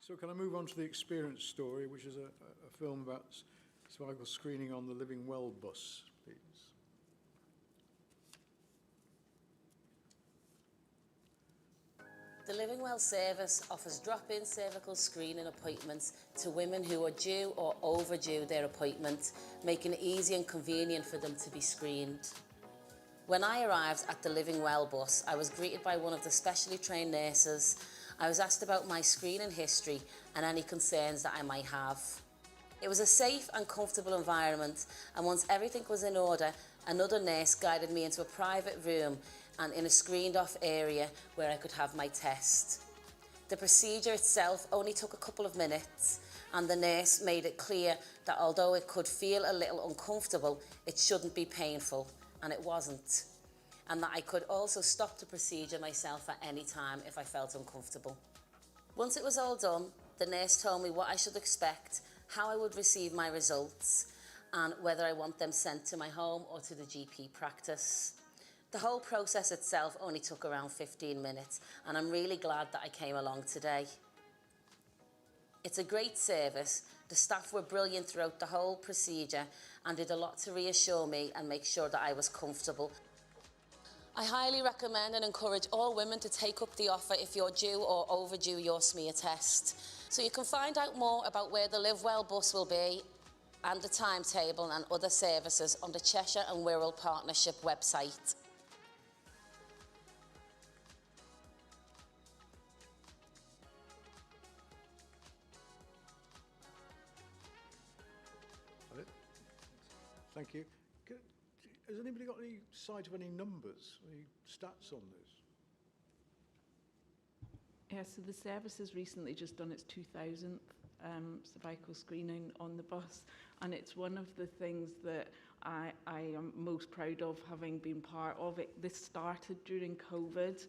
So can I move on to the Experience Story, which is a film about cervical screening on the Living Well bus, please? The Living Well service offers drop-in cervical screening appointments to women who are due or overdue their appointment, making it easy and convenient for them to be screened. When I arrived at the Living Well bus, I was greeted by one of the specially trained nurses. I was asked about my screening history and any concerns that I might have. It was a safe and comfortable environment, and once everything was in order, another nurse guided me into a private room and in a screened off area where I could have my test. The procedure itself only took a couple of minutes, and the nurse made it clear that although it could feel a little uncomfortable, it shouldn't be painful, and it wasn't. And that I could also stop the procedure myself at any time if I felt uncomfortable. Once it was all done, the nurse told me what I should expect, how I would receive my results, and whether I want them sent to my home or to the GP practice. The whole process itself only took around 15 minutes, and I'm really glad that I came along today. It's a great service. The staff were brilliant throughout the whole procedure and did a lot to reassure me and make sure that I was comfortable. I highly recommend and encourage all women to take up the offer if you're due or overdue your smear test. So you can find out more about where the Live Well bus will be and the timetable and other services on the Cheshire and Wirral Partnership website. Thank you. Has anybody got any sight of any numbers, any stats on this? Yeah, so the service has recently just done its 2000th cervical screening on the bus, and it's one of the things that I am most proud of, having been part of it. This started during COVID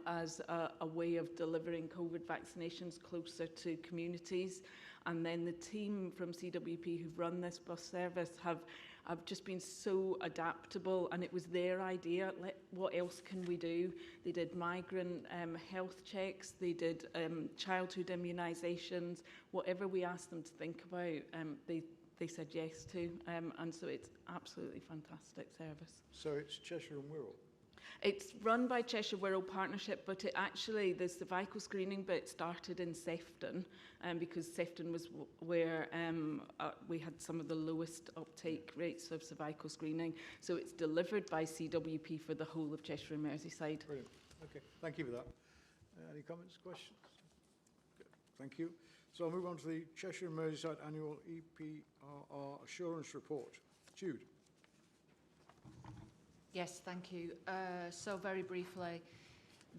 as a way of delivering COVID vaccinations closer to communities. And then the team from CWP who've run this bus service have just been so adaptable, and it was their idea. What else can we do? They did migrant health checks, they did childhood immunisations, whatever we asked them to think about, they said yes to, and so it's absolutely fantastic service. So it's Cheshire and Wirral? It's run by Cheshire Wirral Partnership, but it actually, the cervical screening bit started in Sefton, because Sefton was where we had some of the lowest uptake rates of cervical screening. So it's delivered by CWP for the whole of Cheshire and Merseyside. Brilliant. Okay, thank you for that. Any comments, questions? Good. Thank you. So I'll move on to the Cheshire and Merseyside Annual EPRR Assurance Report. Jude. Yes, thank you. So very briefly,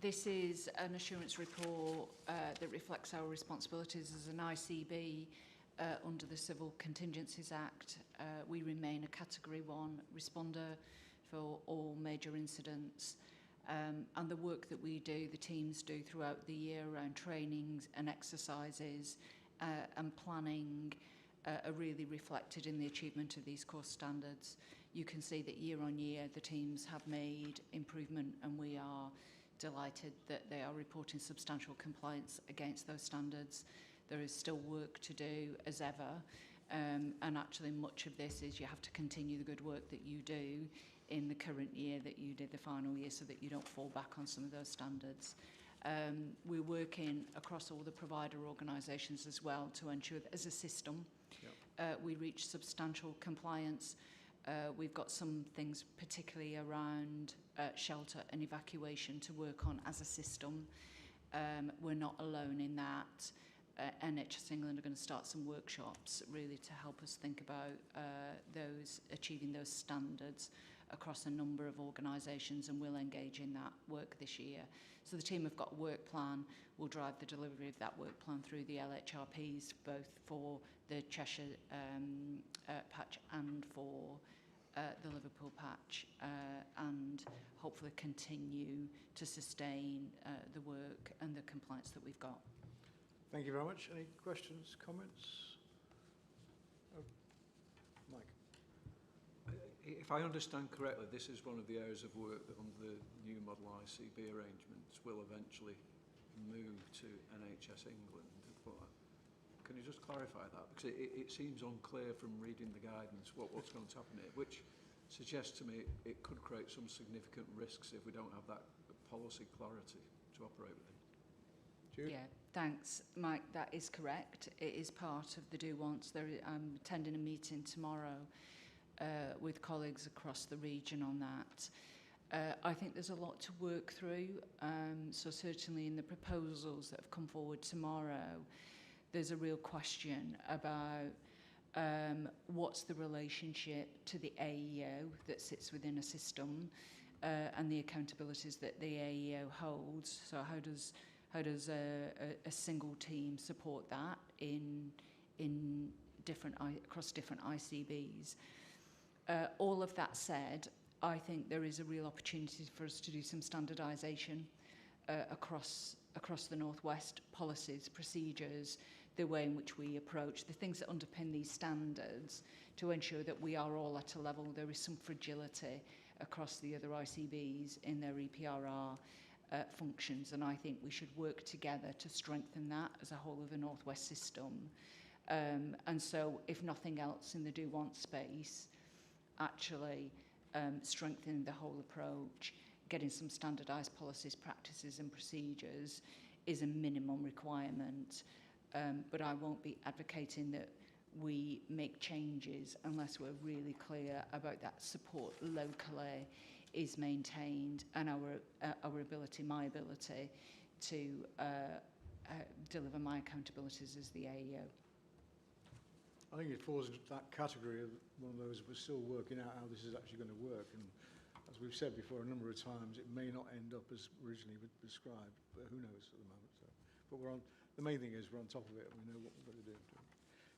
this is an assurance report that reflects our responsibilities as an ICB under the Civil Contingencies Act. We remain a Category 1 responder for all major incidents. And the work that we do, the teams do throughout the year around trainings and exercises and planning are really reflected in the achievement of these core standards. You can see that year on year the teams have made improvement, and we are delighted that they are reporting substantial compliance against those standards. There is still work to do as ever, and actually much of this is you have to continue the good work that you do in the current year that you did the final year, so that you don't fall back on some of those standards. We're working across all the provider organisations as well to ensure that as a system we reach substantial compliance. We've got some things particularly around shelter and evacuation to work on as a system. We're not alone in that. NHS England are going to start some workshops really to help us think about achieving those standards across a number of organisations, and we'll engage in that work this year. So the team have got a work plan. We'll drive the delivery of that work plan through the LHRPs, both for the Cheshire patch and for the Liverpool patch, and hopefully continue to sustain the work and the compliance that we've got. Thank you very much. Any questions, comments? Oh, Mike. If I understand correctly, this is one of the areas of work that under the new model ICB arrangements will eventually move to NHS England. but can you just clarify that? Because it seems unclear from reading the guidance what's going to happen here, which suggests to me it could create some significant risks if we don't have that policy clarity to operate within. Jude? Yeah, thanks, Mike. That is correct. It is part of the do-wants. I'm attending a meeting tomorrow with colleagues across the region on that. I think there's a lot to work through. So certainly in the proposals that have come forward tomorrow, there's a real question about what's the relationship to the AEO that sits within a system and the accountabilities that the AEO holds. So how does a single team support that in different across different ICBs? All of that said, I think there is a real opportunity for us to do some standardisation across the Northwest, policies, procedures, the way in which we approach the things that underpin these standards to ensure that we are all at a level. There is some fragility across the other ICBs in their EPRR functions, and I think we should work together to strengthen that as a whole of the Northwest system. And so, if nothing else in the do-want space, actually strengthening the whole approach, getting some standardised policies, practices and procedures is a minimum requirement. But I won't be advocating that we make changes unless we're really clear about that support locally is maintained and our ability, my ability to deliver my accountabilities as the AEO. I think it falls into that category of one of those we're still working out how this is actually going to work. And as we've said before a number of times, it may not end up as originally prescribed, but who knows at the moment. So, but we're on. The main thing is we're on top of it and we know what we've got to do.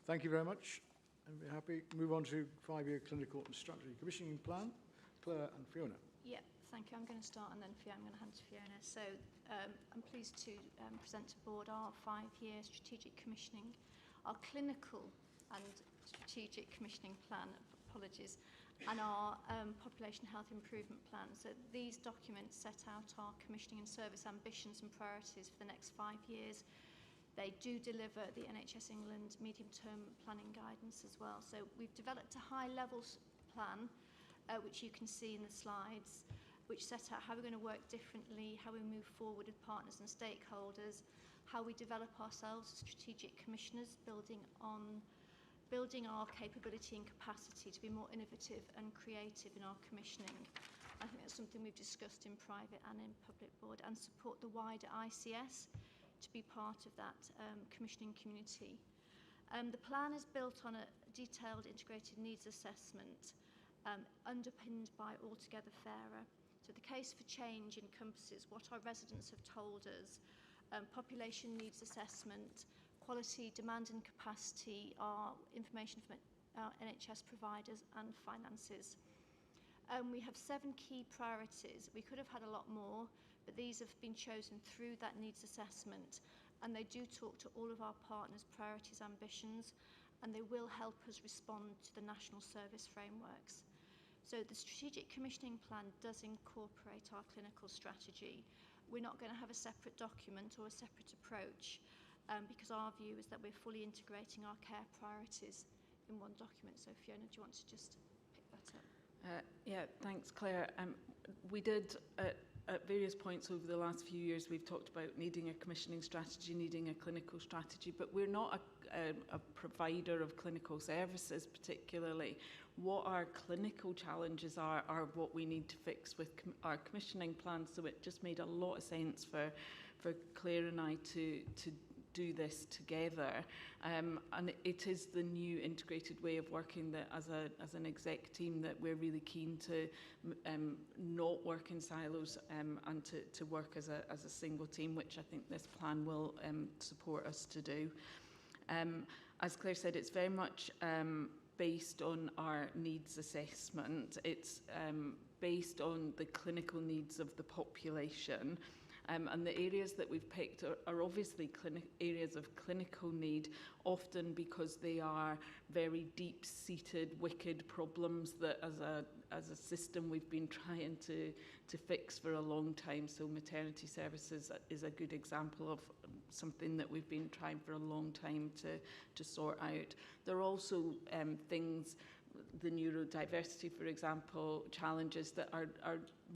Thank you very much. And we're happy. Move on to 5-year clinical and strategy commissioning plan. Claire and Fiona. Yeah, thank you. I'm going to start and then I'm going to hand to Fiona. So I'm pleased to present to board our 5-year strategic commissioning, our clinical and strategic commissioning plan, apologies, and our population health improvement plan. So these documents set out our commissioning and service ambitions and priorities for the next 5 years. They do deliver the NHS England medium-term planning guidance as well. So we've developed a high-level plan, which you can see in the slides, which set out how we're going to work differently, how we move forward with partners and stakeholders, how we develop ourselves as strategic commissioners, building our capability and capacity to be more innovative and creative in our commissioning. I think that's something we've discussed in private and in public board, and support the wider ICS to be part of that commissioning community. The plan is built on a detailed integrated needs assessment underpinned by Altogether Fairer. So the case for change encompasses what our residents have told us, population needs assessment, quality, demand and capacity, our information from our NHS providers and finances. We have 7 key priorities. We could have had a lot more, but these have been chosen through that needs assessment, and they do talk to all of our partners' priorities, ambitions, and they will help us respond to the national service frameworks. So the strategic commissioning plan does incorporate our clinical strategy. We're not going to have a separate document or a separate approach, because our view is that we're fully integrating our care priorities in one document. So Fiona, do you want to just pick that up? Yeah, thanks, Claire. We did, at various points over the last few years, we've talked about needing a commissioning strategy, needing a clinical strategy, but we're not a provider of clinical services particularly. What our clinical challenges are what we need to fix with our commissioning plan. So it just made a lot of sense for Claire and I to do this together, and it is the new integrated way of working that as an exec team that we're really keen to not work in silos and to work as a single team, which I think this plan will support us to do. As Claire said, it's very much based on our needs assessment. It's based on the clinical needs of the population. And the areas that we've picked are obviously areas of clinical need, often because they are very deep-seated, wicked problems that as a system we've been trying to fix for a long time. So maternity services is a good example of something that we've been trying for a long time to sort out. There are also things, the neurodiversity, for example, challenges that are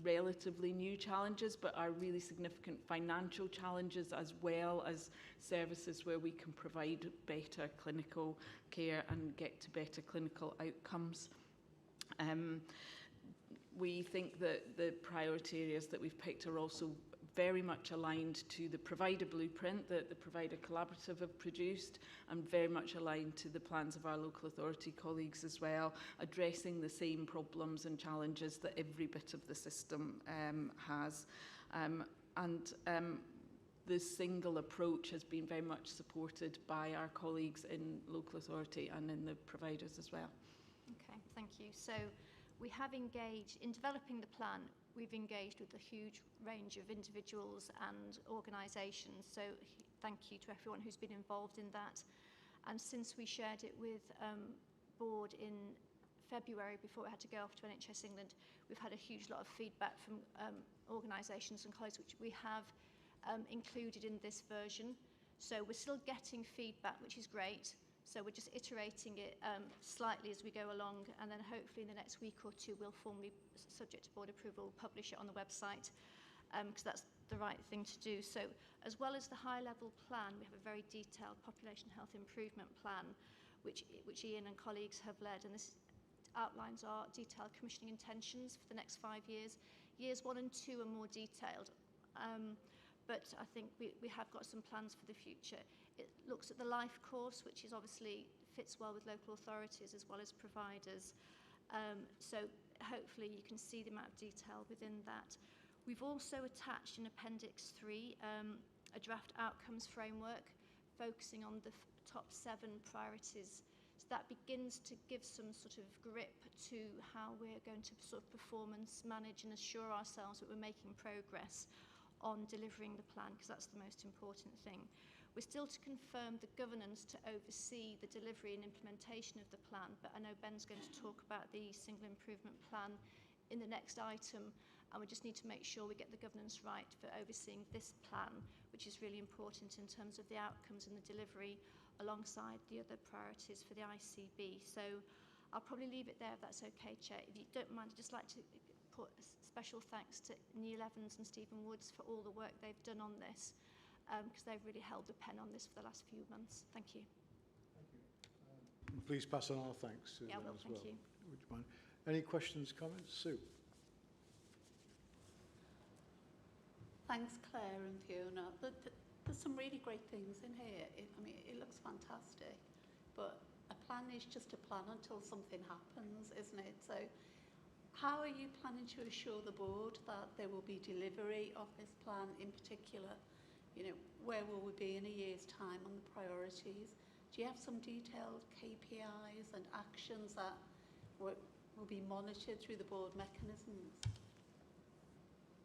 relatively new challenges, but are really significant financial challenges, as well as services where we can provide better clinical care and get to better clinical outcomes. We think that the priority areas that we've picked are also very much aligned to the provider blueprint that the provider collaborative have produced, and very much aligned to the plans of our local authority colleagues as well, addressing the same problems and challenges that every bit of the system has. The single approach has been very much supported by our colleagues in local authority and in the providers as well. Okay, thank you. So we have engaged, in developing the plan, we've engaged with a huge range of individuals and organisations. So thank you to everyone who's been involved in that. And since we shared it with board in February, before it had to go off to NHS England, we've had a huge lot of feedback from organisations and colleagues, which we have included in this version. So we're still getting feedback, which is great. So we're just iterating it slightly as we go along, and then hopefully in the next week or two we'll formally, subject to board approval, publish it on the website, because that's the right thing to do. So as well as the high-level plan, we have a very detailed population health improvement plan, which Ian and colleagues have led, and this outlines our detailed commissioning intentions for the next 5 years. Years 1 and 2 are more detailed, but I think we have got some plans for the future. It looks at the life course, which is obviously fits well with local authorities as well as providers. So hopefully you can see the amount of detail within that. We've also attached in Appendix 3 a draft outcomes framework focusing on the top 7 priorities. So that begins to give some sort of grip to how we're going to sort of performance manage and assure ourselves that we're making progress on delivering the plan, because that's the most important thing. We're still to confirm the governance to oversee the delivery and implementation of the plan, but I know Ben's going to talk about the single improvement plan in the next item, and we just need to make sure we get the governance right for overseeing this plan, which is really important in terms of the outcomes and the delivery alongside the other priorities for the ICB. So I'll probably leave it there if that's okay, Chair. If you don't mind, I'd just like to put a special thanks to Neil Evans and Stephen Woods for all the work they've done on this, because they've really held the pen on this for the last few months. Thank you. Thank you. Please pass on our thanks to them as well. Thank you. Would you mind? Any questions, comments? Sue? Thanks, Claire and Fiona. There's some really great things in here. I mean, it looks fantastic, but a plan is just a plan until something happens, isn't it? So how are you planning to assure the board that there will be delivery of this plan in particular? You know, where will we be in a year's time on the priorities? Do you have some detailed KPIs and actions that will be monitored through the board mechanisms?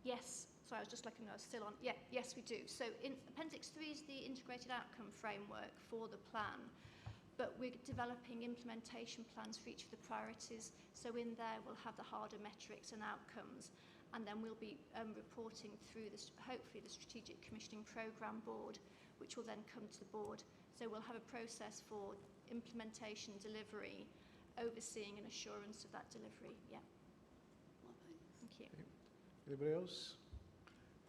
Yes. Sorry, I was just looking, I was still on. Yeah, yes, we do. So in Appendix 3 is the integrated outcome framework for the plan, but we're developing implementation plans for each of the priorities. So in there, we'll have the harder metrics and outcomes, and then we'll be reporting through this, hopefully the Strategic Commissioning Programme Board, which will then come to the board. So we'll have a process for implementation, delivery, overseeing and assurance of that delivery. Yeah. Well, thank you. Okay. Anybody else?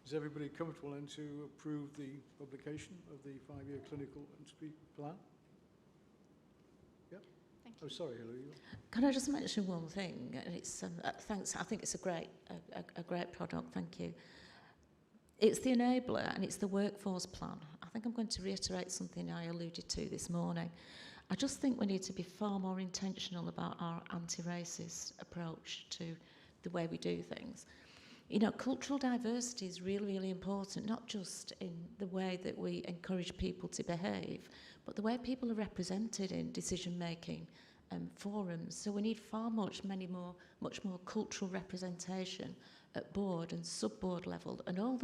Is everybody comfortable then to approve the publication of the 5-year clinical and speed plan? Yeah. Thank you. Oh, sorry, Hilary. Can I just mention one thing? It's thanks. I think it's a great product. Thank you. It's the enabler and it's the workforce plan. I think I'm going to reiterate something I alluded to this morning. I just think we need to be far more intentional about our anti-racist approach to the way we do things. You know, cultural diversity is really, really important, not just in the way that we encourage people to behave, but the way people are represented in decision-making forums. So we need much more cultural representation at board and sub-board level, and all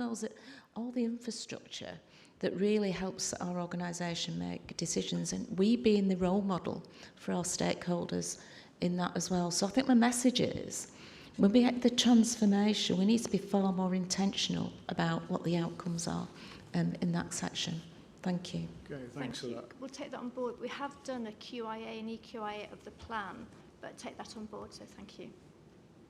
the infrastructure that really helps our organisation make decisions, and we being the role model for our stakeholders in that as well. So I think my message is, when we get the transformation, we need to be far more intentional about what the outcomes are in that section. Thank you. Okay, thanks for that. We'll take that on board. We have done a QIA and EQIA of the plan, but take that on board, so thank you.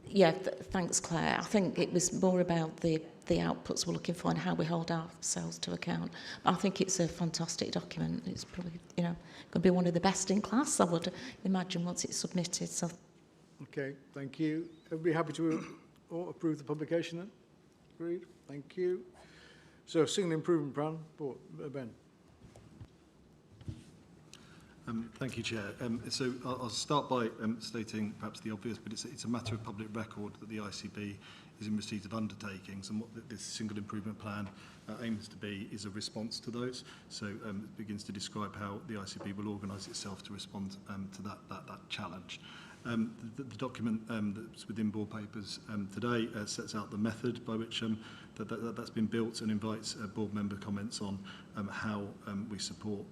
Yeah, thanks, Claire. I think it was more about the outputs we're looking for and how we hold ourselves to account. I think it's a fantastic document. It's probably, you know, going to be one of the best in class, I would imagine, once it's submitted. So, Okay, thank you. Everybody happy to approve the publication then? Agreed. Thank you. So, single improvement plan, Ben. Thank you, Chair. So I'll start by stating perhaps the obvious, but it's a matter of public record that the ICB is in receipt of undertakings, and what this single improvement plan aims to be is a response to those. So it begins to describe how the ICB will organise itself to respond to that challenge. The document that's within board papers today sets out the method by which that's been built and invites board member comments on how we support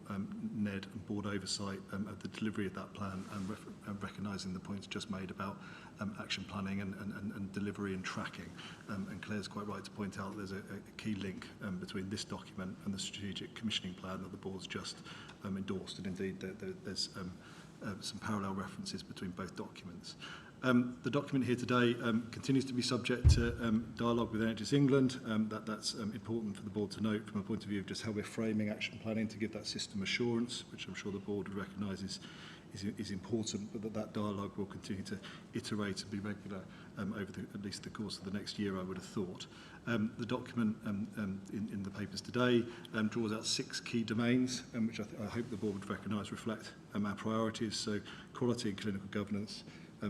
NED and board oversight of the delivery of that plan, and recognising the points just made about action planning and delivery and tracking. And Claire's quite right to point out there's a key link between this document and the strategic commissioning plan that the board's just endorsed, and indeed there's some parallel references between both documents. The document here today continues to be subject to dialogue with NHS England. That's important for the board to note from a point of view of just how we're framing action planning to give that system assurance, which I'm sure the board would recognise is important, but that dialogue will continue to iterate and be regular over at least the course of the next year, I would have thought. The document in the papers today draws out 6 key domains, which I hope the board would recognise reflect our priorities. So quality and clinical governance,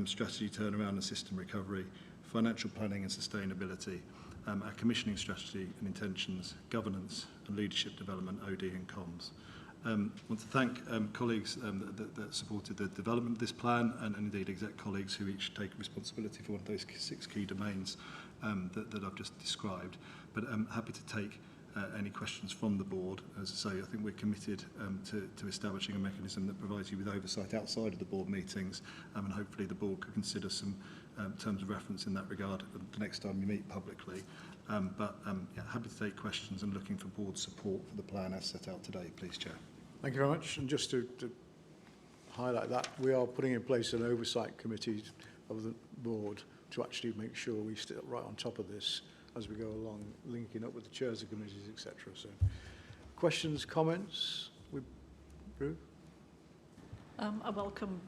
strategy turnaround and system recovery, financial planning and sustainability, our commissioning strategy and intentions, governance and leadership development, OD and comms. I want to thank colleagues that supported the development of this plan, and indeed exec colleagues who each take responsibility for one of those 6 key domains that I've just described. But I'm happy to take any questions from the board. As I say, I think we're committed to establishing a mechanism that provides you with oversight outside of the board meetings, and hopefully the board could consider some terms of reference in that regard the next time you meet publicly. Yeah, happy to take questions and looking for board support for the plan as set out today, please, Chair. Thank you very much. And just to highlight that, we are putting in place an oversight committee of the board to actually make sure we stay right on top of this as we go along, linking up with the chairs of committees, etc. So, questions, comments? Ruth? I welcome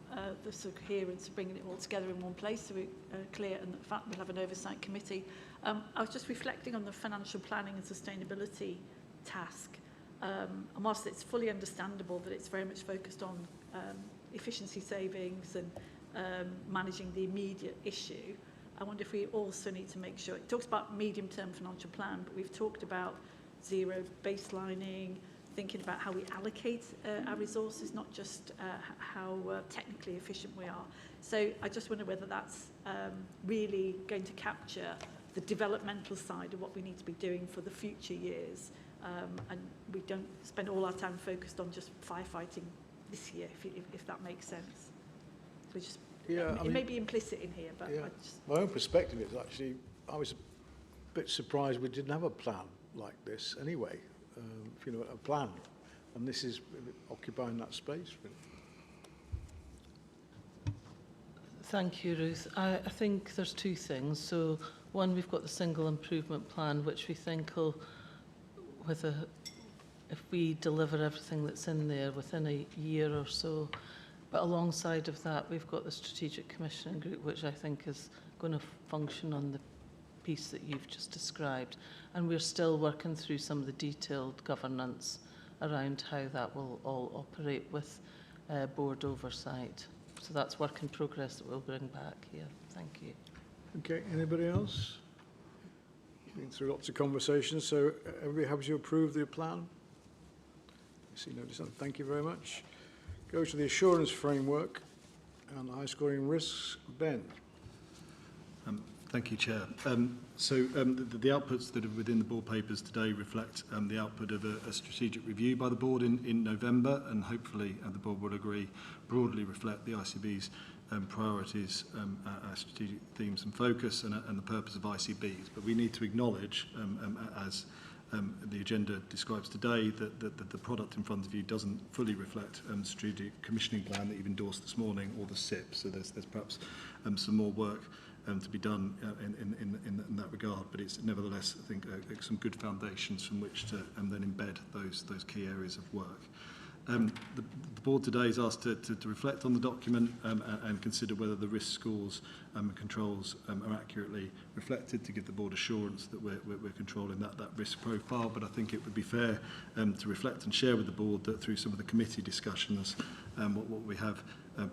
the coherence of bringing it all together in one place, so we're clear, and the fact we'll have an oversight committee. I was just reflecting on the financial planning and sustainability task, and whilst it's fully understandable that it's very much focused on efficiency savings and managing the immediate issue, I wonder if we also need to make sure, it talks about medium-term financial plan, but we've talked about zero baselining, thinking about how we allocate our resources, not just how technically efficient we are. So I just wonder whether that's really going to capture the developmental side of what we need to be doing for the future years, and we don't spend all our time focused on just firefighting this year, if that makes sense. So just, Yeah, it may be implicit in here, but yeah. I just... My own perspective is actually, I was a bit surprised we didn't have a plan like this anyway. You know, a plan, and this is occupying that space. Really. Thank you, Ruth. I think there's 2 things. So, one, we've got the single improvement plan, which we think will, if we deliver everything that's in there within a year or so, but alongside of that, we've got the strategic commissioning group, which I think is going to function on the piece that you've just described. And we're still working through some of the detailed governance around how that will all operate with board oversight. So that's work in progress that we'll bring back here. Thank you. Okay, anybody else? Been through lots of conversations, so everybody happy to approve the plan? I see no dissent. Thank you very much. Go to the assurance framework and the high scoring risks. Ben. Thank you, Chair. The outputs that are within the board papers today reflect the output of a strategic review by the board in November, and hopefully the board will agree broadly reflect the ICB's priorities, our strategic themes and focus, and the purpose of ICBs. But we need to acknowledge, as the agenda describes today, that the product in front of you doesn't fully reflect the strategic commissioning plan that you've endorsed this morning, or the SIP. So there's perhaps some more work to be done in that regard, but it's nevertheless, I think, some good foundations from which to then embed those key areas of work. The board today is asked to reflect on the document and consider whether the risk scores and controls are accurately reflected, to give the board assurance that we're controlling that risk profile. But I think it would be fair to reflect and share with the board that through some of the committee discussions, what we have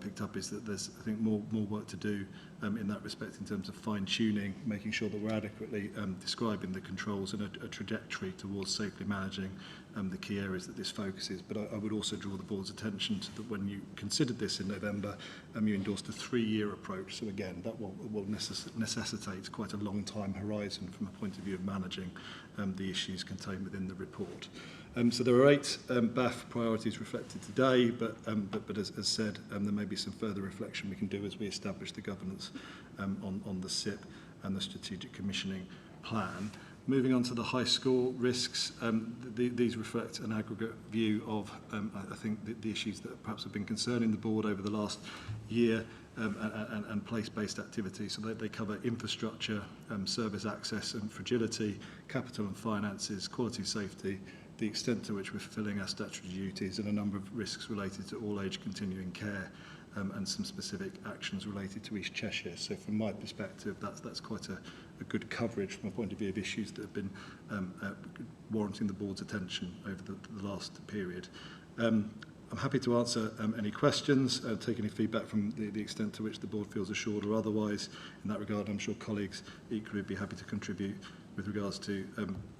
picked up is that there's, I think, more work to do in that respect, in terms of fine-tuning, making sure that we're adequately describing the controls and a trajectory towards safely managing the key areas that this focuses. But I would also draw the board's attention to that when you considered this in November, you endorsed a 3-year approach. So again, that will necessitate quite a long time horizon from a point of view of managing the issues contained within the report. So there are 8 BAF priorities reflected today, but as said, there may be some further reflection we can do as we establish the governance on the SIP and the strategic commissioning plan. Moving on to the high score risks, these reflect an aggregate view of, I think, the issues that perhaps have been concerning the board over the last year, and place-based activities. So they cover infrastructure, service access and fragility, capital and finances, quality safety, the extent to which we're fulfilling our statutory duties, and a number of risks related to all-age continuing care, and some specific actions related to East Cheshire. So from my perspective, that's quite a good coverage from a point of view of issues that have been warranting the board's attention over the last period. I'm happy to answer any questions, take any feedback from the extent to which the board feels assured or otherwise. In that regard, I'm sure colleagues equally would be happy to contribute with regards to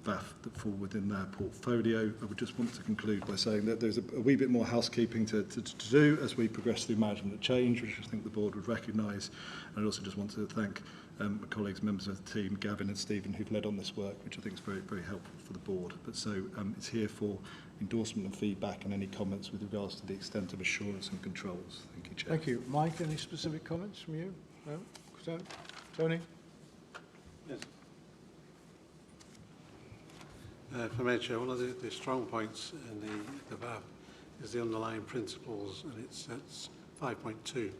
VAF that fall within their portfolio. I would just want to conclude by saying that there's a wee bit more housekeeping to do as we progress through management change, which I think the board would recognise. And I also just want to thank my colleagues, members of the team, Gavin and Stephen, who've led on this work, which I think is very, very helpful for the board. But so it's here for endorsement and feedback and any comments with regards to the extent of assurance and controls. Thank you, Chair. Thank you. Mike, any specific comments from you? No? Tony? Yes. For me, Chair, one of the strong points in the VAF is the underlying principles, and it sets 5.2,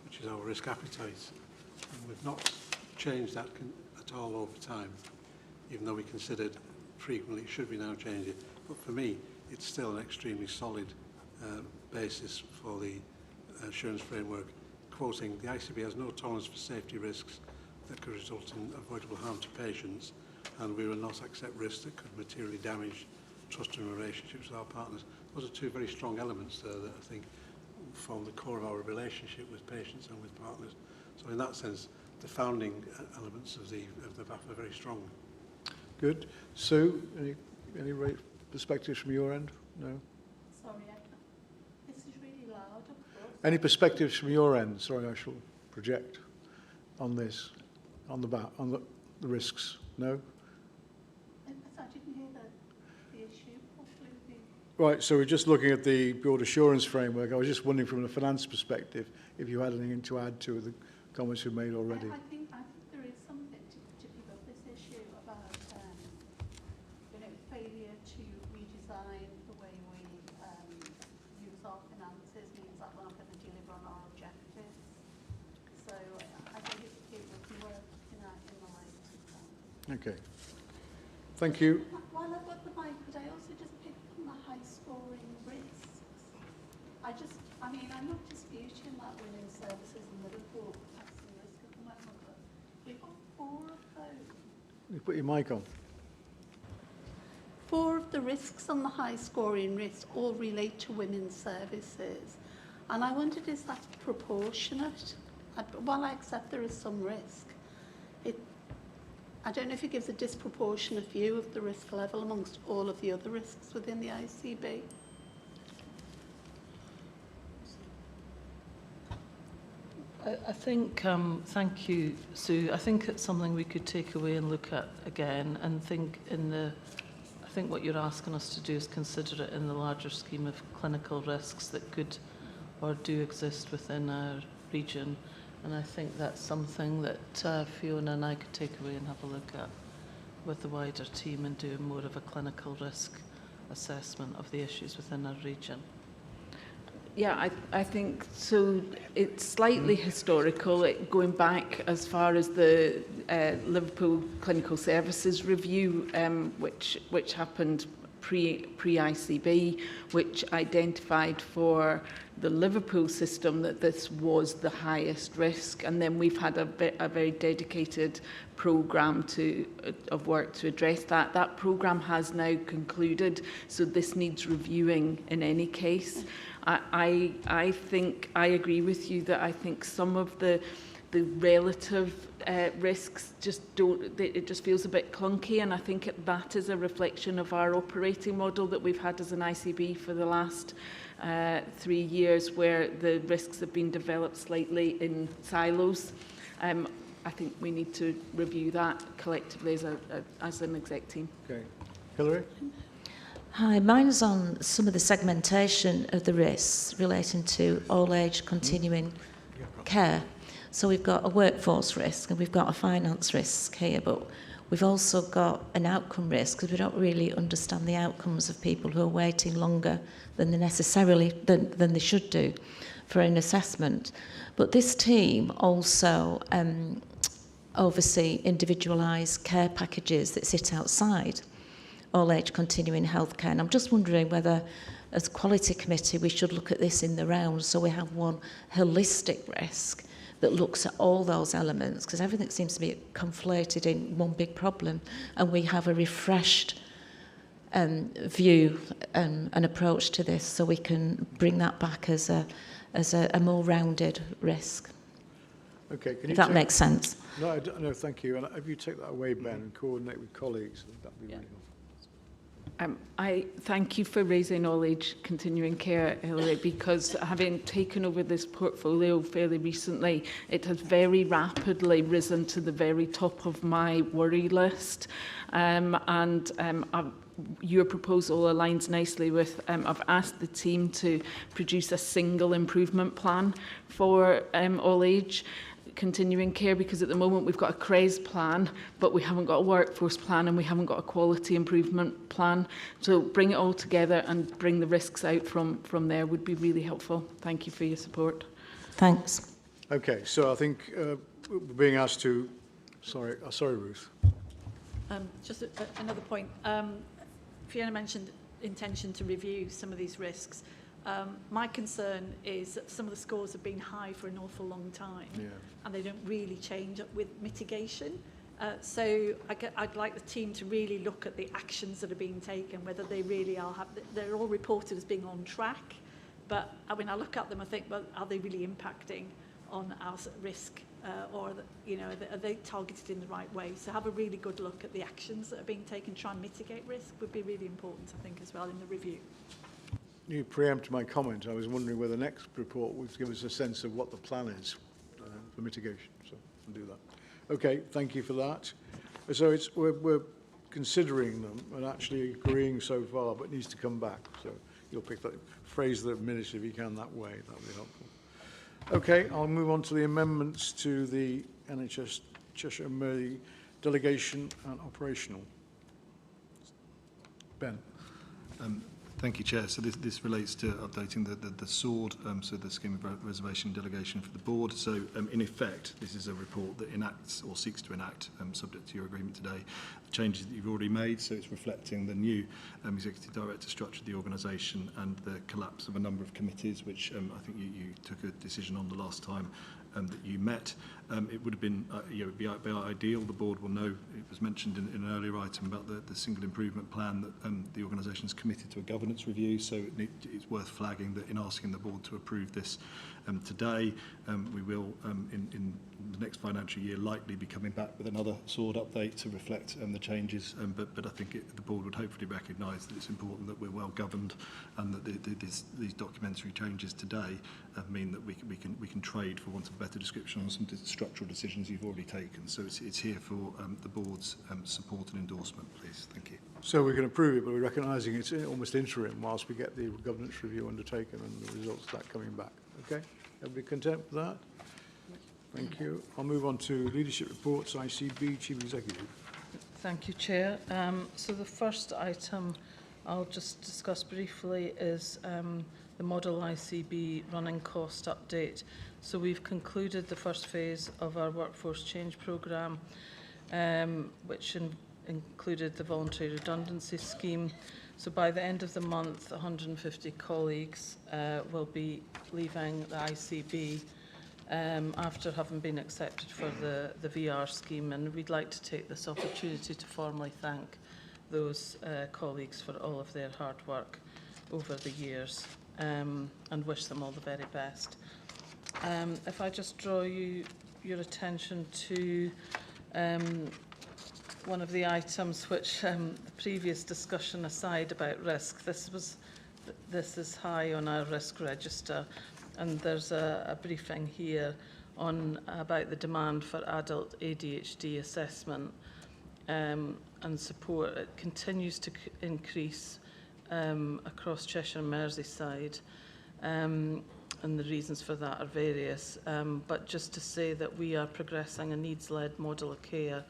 which is our risk appetite. And we've not changed that at all over time, even though we considered frequently should we now change it. But for me, it's still an extremely solid basis for the assurance framework, quoting, the ICB has no tolerance for safety risks that could result in avoidable harm to patients, and we will not accept risks that could materially damage trust and relationships with our partners. Those are 2 very strong elements there that I think form the core of our relationship with patients and with partners. So in that sense, the founding elements of the VAF are very strong. Good. Sue, any perspectives from your end? No? Sorry, this is really loud, of course. Any perspectives from your end? Sorry, I shall project on this, on the risks. No? I didn't hear the issue properly. Right, so we're just looking at the broad assurance framework. I was just wondering from a finance perspective if you had anything to add to the comments you've made already. I think there is something to pick up this issue about failure to redesign the way we use our finances means that we're not going to deliver on our objectives. So I think it would be worth looking at in the light of that. Okay. Thank you. While I've got the mic, could I also just pick up on the high-scoring risks? I mean, I'm not disputing that women's services in Liverpool have some risk at the moment, but we've got 4 of those. You put your mic on. 4 of the risks on the high-scoring risks all relate to women's services. And I wondered, is that proportionate? While I accept there is some risk, I don't know if it gives a disproportionate view of the risk level amongst all of the other risks within the ICB. I think, thank you, Sue. I think it's something we could take away and look at again, and think I think what you're asking us to do is consider it in the larger scheme of clinical risks that could or do exist within our region. And I think that's something that Fiona and I could take away and have a look at. with the wider team and doing more of a clinical risk assessment of the issues within our region. Yeah, I think so. It's slightly historical, going back as far as the Liverpool Clinical Services Review, which happened pre-ICB, which identified for the Liverpool system that this was the highest risk, and then we've had a very dedicated programme of work to address that. That programme has now concluded, so this needs reviewing in any case. I think I agree with you that I think some of the relative risks just don't, it just feels a bit clunky, and I think that is a reflection of our operating model that we've had as an ICB for the last 3 years, where the risks have been developed slightly in silos. I think we need to review that collectively as an exec team. Okay. Hilary? Hi, mine's on some of the segmentation of the risks relating to all age continuing care. So we've got a workforce risk and we've got a finance risk here, but we've also got an outcome risk because we don't really understand the outcomes of people who are waiting longer than they should do for an assessment. But this team also oversee individualised care packages that sit outside all age continuing healthcare. And I'm just wondering whether, as quality committee, we should look at this in the round so we have one holistic risk that looks at all those elements, because everything seems to be conflated in one big problem, and we have a refreshed view and approach to this so we can bring that back as a more rounded risk. Okay, can you if that makes sense. No, no, thank you. And if you take that away, Ben, and coordinate with colleagues, that'd be really helpful. I thank you for raising all age continuing care, Hilary, because having taken over this portfolio fairly recently, it has very rapidly risen to the very top of my worry list. Your proposal aligns nicely with, I've asked the team to produce a single improvement plan for all age continuing care, because at the moment we've got a CRES plan, but we haven't got a workforce plan and we haven't got a quality improvement plan. So bring it all together and bring the risks out from there would be really helpful. Thank you for your support. Thanks. Okay, so I think we're being asked to, sorry Ruth. Just another point. Fiona mentioned intention to review some of these risks. My concern is that some of the scores have been high for an awful long time, and they don't really change up with mitigation. So I'd like the team to really look at the actions that are being taken, whether they really are, they're all reported as being on track, but when I look at them, I think, well, are they really impacting on our risk, or are they targeted in the right way? So have a really good look at the actions that are being taken, try and mitigate risk would be really important, I think, as well in the review. You preempt my comment. I was wondering whether the next report would give us a sense of what the plan is for mitigation. So we'll do that. Okay, thank you for that. So we're considering them and actually agreeing so far, but it needs to come back. So you'll pick that, phrase the minutes if you can that way. That would be helpful. Okay, I'll move on to the amendments to the NHS Cheshire and Merseyside delegation and operational. Ben. Thank you, Chair. So this relates to updating the SWORD, so the Scheme of Reservation Delegation for the Board. So in effect, this is a report that enacts or seeks to enact, subject to your agreement today, the changes that you've already made. So it's reflecting the new Executive Director structure of the organisation and the collapse of a number of committees, which I think you took a decision on the last time that you met. It would have been, it would be ideal. The board will know, it was mentioned in an earlier item about the single improvement plan that the organisation is committed to a governance review, so it's worth flagging that in asking the board to approve this today, we will, in the next financial year, likely be coming back with another SWORD update to reflect the changes, but I think the board would hopefully recognise that it's important that we're well governed and that these documentary changes today mean that we can trade, for want of a better description, on some structural decisions you've already taken. So it's here for the board's support and endorsement, please. Thank you. So we can approve it, but we're recognising it's almost interim whilst we get the governance review undertaken and the results of that coming back. Okay? Everybody content with that? Thank you. I'll move on to leadership reports, ICB, Chief Executive. Thank you, Chair. So the first item I'll just discuss briefly is the Model ICB running cost update. So we've concluded the first phase of our workforce change programme, which included the voluntary redundancy scheme. So by the end of the month, 150 colleagues will be leaving the ICB after having been accepted for the VR scheme, and we'd like to take this opportunity to formally thank those colleagues for all of their hard work over the years and wish them all the very best. If I just draw your attention to one of the items which the previous discussion aside about risk, this is high on our risk register, and there's a briefing here on about the demand for adult ADHD assessment and support. It continues to increase across Cheshire and Merseyside, and the reasons for that are various. But just to say that we are progressing a needs-led model of care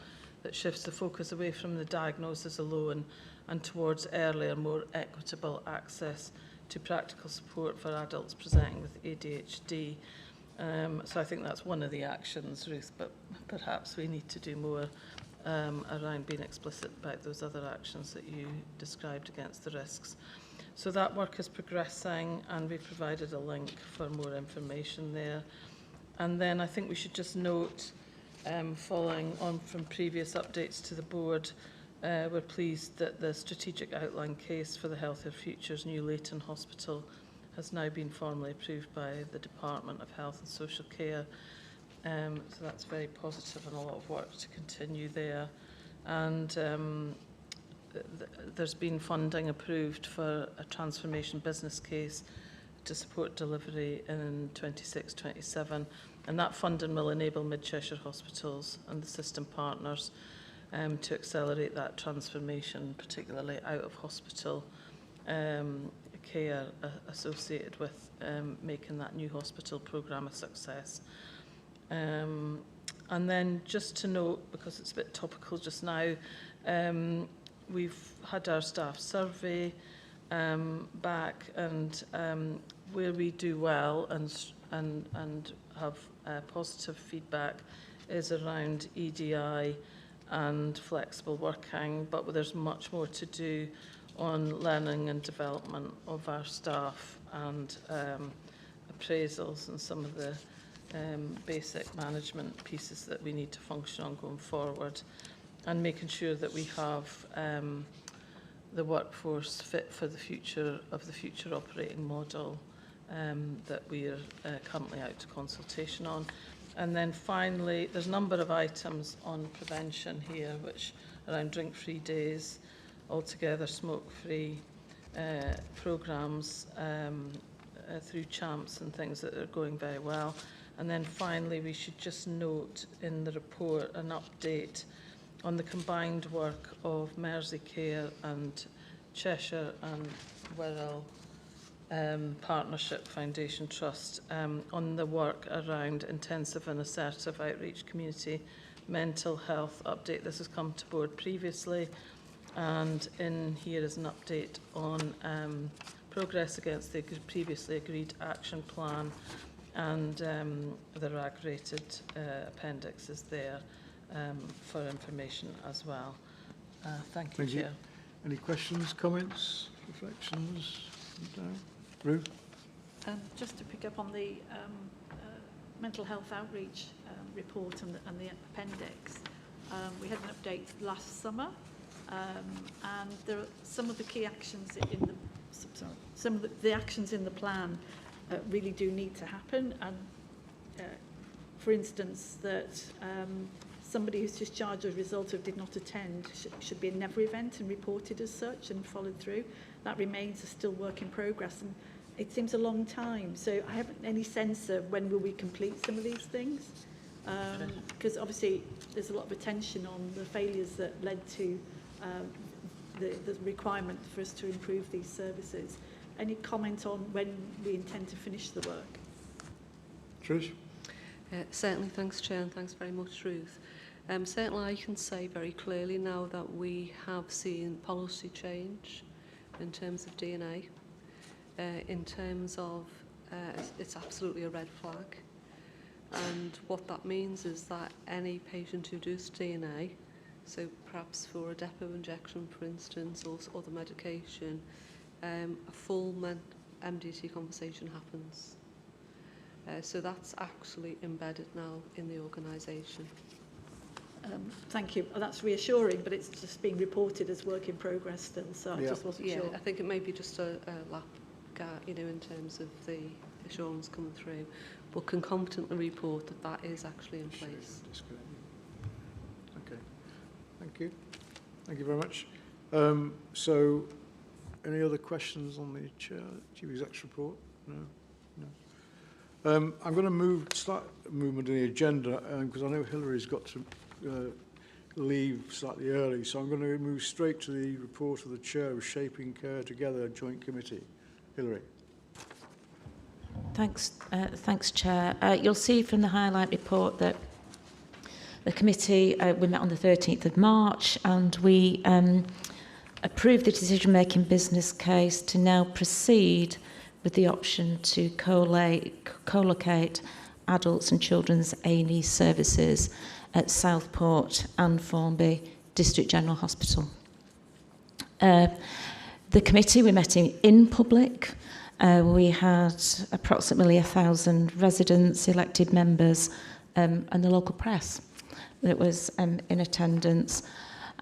that shifts the focus away from the diagnosis alone and towards earlier, more equitable access to practical support for adults presenting with ADHD. So I think that's one of the actions, Ruth, but perhaps we need to do more around being explicit about those other actions that you described against the risks. So that work is progressing, and we've provided a link for more information there. And then I think we should just note, following on from previous updates to the board, we're pleased that the strategic outline case for the Healthier Futures New Leighton Hospital has now been formally approved by the Department of Health and Social Care. So that's very positive, and a lot of work to continue there. And there's been funding approved for a transformation business case to support delivery in 26-27, and that funding will enable mid-Cheshire hospitals and the system partners to accelerate that transformation, particularly out of hospital care associated with making that new hospital programme a success. And then just to note, because it's a bit topical just now, we've had our staff survey back, and where we do well and have positive feedback is around EDI and flexible working, but there's much more to do on learning and development of our staff and appraisals and some of the basic management pieces that we need to function on going forward, and making sure that we have the workforce fit for the future of the future operating model that we are currently out to consultation on. And then finally, there's a number of items on prevention here, which around drink-free days, altogether smoke-free programmes through CHAMPS and things that are going very well. And then finally, we should just note in the report an update on the combined work of Merseycare and Cheshire and Wirral Partnership Foundation Trust on the work around intensive and assertive outreach community mental health update. This has come to board previously, and in here is an update on progress against the previously agreed action plan, and the RAG-rated appendix is there for information as well. Thank you, Chair. Any questions, comments, reflections? No? Ruth? Just to pick up on the mental health outreach report and the appendix, we had an update last summer, and there are some of the key actions in the actions in the plan really do need to happen. And for instance, that somebody who's discharged as a result of did not attend should be a never event and reported as such and followed through. That remains a still work in progress, and it seems a long time. So I haven't any sense of when will we complete some of these things, because obviously there's a lot of attention on the failures that led to the requirement for us to improve these services. Any comment on when we intend to finish the work? Trish? Certainly, thanks Chair, and thanks very much Ruth. Certainly I can say very clearly now that we have seen policy change in terms of DNA. In terms of, it's absolutely a red flag. And what that means is that any patient who does DNA, so perhaps for a depot injection, for instance, or other medication, a full MDT conversation happens. So that's actually embedded now in the organisation. Thank you. That's reassuring, but it's just being reported as work in progress still, so I just wasn't sure. I think it may be just a lap gap, you know, in terms of the assurance coming through, but can confidently report that that is actually in place. Okay, thank you. Thank you very much. So, any other questions on the Chief Exec's report? No? No. I'm going to start movement in the agenda because I know Hillary's got to leave slightly early, so I'm going to move straight to the report of the Chair of Shaping Care Together Joint Committee. Hilary. Thanks, Chair. You'll see from the highlight report that the committee, we met on the 13th of March and we approved the decision-making business case to now proceed with the option to co-locate adults and children's A&E services at Southport and Formby District General Hospital. The committee, we met in public. We had approximately 1,000 residents, elected members, and the local press that was in attendance.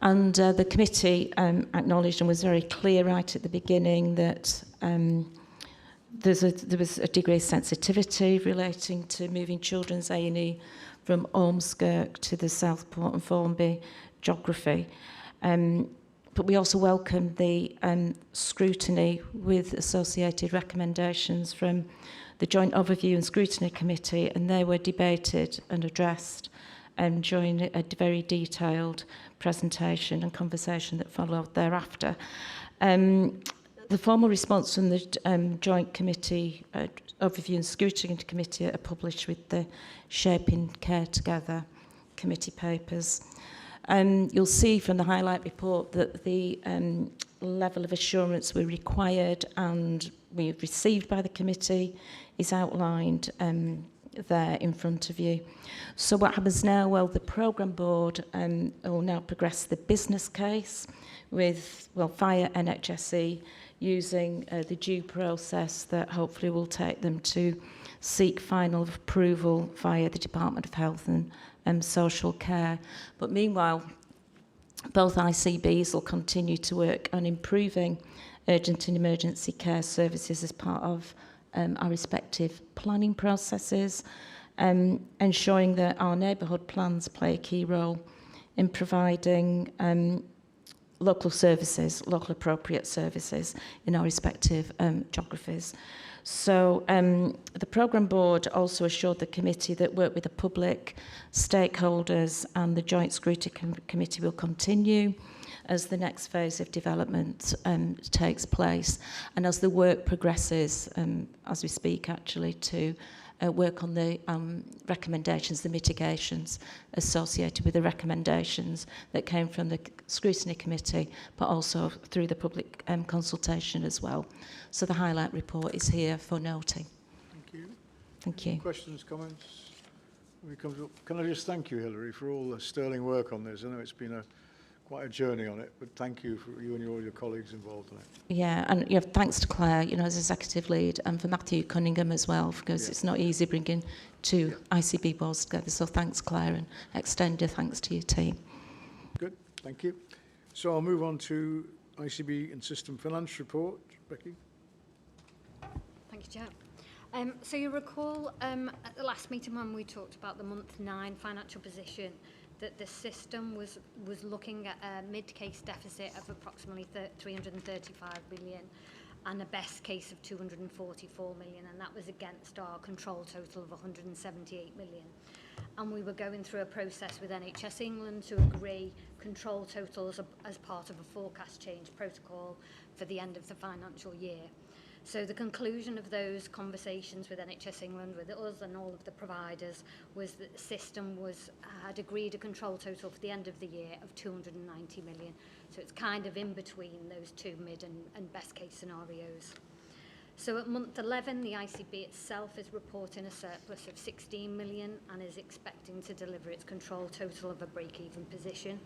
And the committee acknowledged and was very clear right at the beginning that there was a degree of sensitivity relating to moving children's A&E from Ormskirk to the Southport and Formby geography. But we also welcomed the scrutiny with associated recommendations from the Joint Overview and Scrutiny Committee, and they were debated and addressed during a very detailed presentation and conversation that followed thereafter. The formal response from the Joint Committee, Overview and Scrutiny Committee are published with the Shaping Care Together committee papers. You'll see from the highlight report that the level of assurance we required and we received by the committee is outlined there in front of you. So what happens now? Well, the programme board will now progress the business case with, well, via NHSE, using the due process that hopefully will take them to seek final approval via the Department of Health and Social Care. But meanwhile, both ICBs will continue to work on improving urgent and emergency care services as part of our respective planning processes, ensuring that our neighbourhood plans play a key role in providing local services, local appropriate services in our respective geographies. So the programme board also assured the committee that work with the public, stakeholders and the Joint Scrutiny Committee will continue as the next phase of development takes place and as the work progresses, as we speak actually, to work on the recommendations, the mitigations associated with the recommendations that came from the Scrutiny Committee, but also through the public consultation as well. So the highlight report is here for noting. Thank you. Thank you. Questions, comments? Can I just thank you, Hilary, for all the sterling work on this? I know it's been quite a journey on it, but thank you for you and all your colleagues involved in it. Yeah, and thanks to Claire, as executive lead, and for Matthew Cunningham as well, because it's not easy bringing two ICB boards together. So thanks, Claire, and extend your thanks to your team. Good, thank you. So I'll move on to ICB and System Finance Report. Becky? Thank you, Chair. So you recall at the last meeting when we talked about the month 9 financial position, that the system was looking at a mid-case deficit of approximately 335 million and a best case of 244 million, and that was against our control total of 178 million. And we were going through a process with NHS England to agree control totals as part of a forecast change protocol for the end of the financial year. So the conclusion of those conversations with NHS England, with us and all of the providers, was that the system had agreed a control total for the end of the year of 290 million. So it's kind of in between those two mid and best case scenarios. So at month 11, the ICB itself is reporting a surplus of 16 million and is expecting to deliver its control total of a break-even position.